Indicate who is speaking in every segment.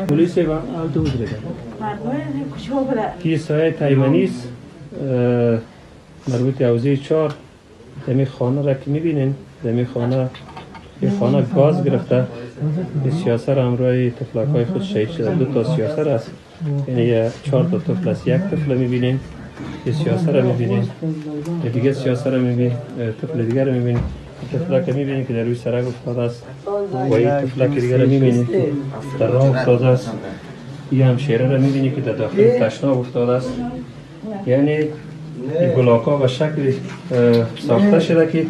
Speaker 1: پلیس و تو بودره کی سایه تایمانیست مربوط حوزه 4 دمی خانه را که میبینین دمی خانه یه خانه گاز گرفته این سیاسر همراه طفلک های خود شهید شده 2 تا سیاسر است یعنی 4 تا طفل است 1 طفل میبینین یه سیاسر را میبینین دیگه سیاسر را میبینین طفل دیگر را میبینین طفلک میبینین که در روی سرک افتاده است و این طفلک دیگر را میبینین که در راه افتاده است این همشیره را میبینی که در داخل تشناب افتاده است یعنی این بلاک ها به شکل ساخته شده که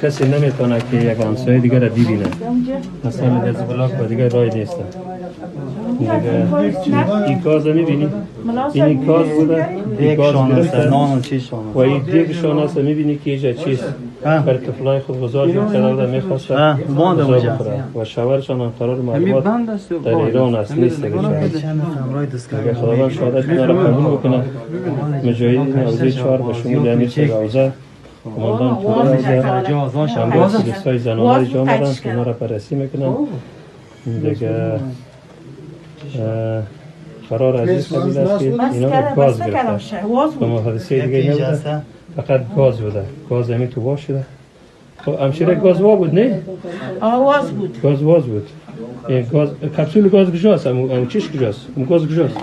Speaker 1: کسی نمیتونه که یک همسایه دیگر را ببینه مثلا از بلاک با دیگر رای نیستن این گاز را میبینی این گاز بوده این گاز گرفته و این دیگ شانه است میبینی که اینجا چیست بر طفلای خود غذا جور کرده میخواست غذا بخوره و شوهرشان هم قرار معلومات در ایران است نیست اگر خداوند شهادت اینا را قبول بکنه مجاهدین حوزه 4 به شمول امیر سگاوزه کماندان توره حوزه همراه پلیسای زنانه جا آمدن که اینا را بررسی میکنن دیگه قرار عزیز قبیل است که اینا را گاز گرفته و محادثه دیگه نبوده فقط گاز بوده گاز همین تو وا شده همشیره گاز وا بود نه؟
Speaker 2: واز بود
Speaker 1: گاز واز بود کپسول گاز کجاست؟ چیش کجاست؟ گاز کجاست؟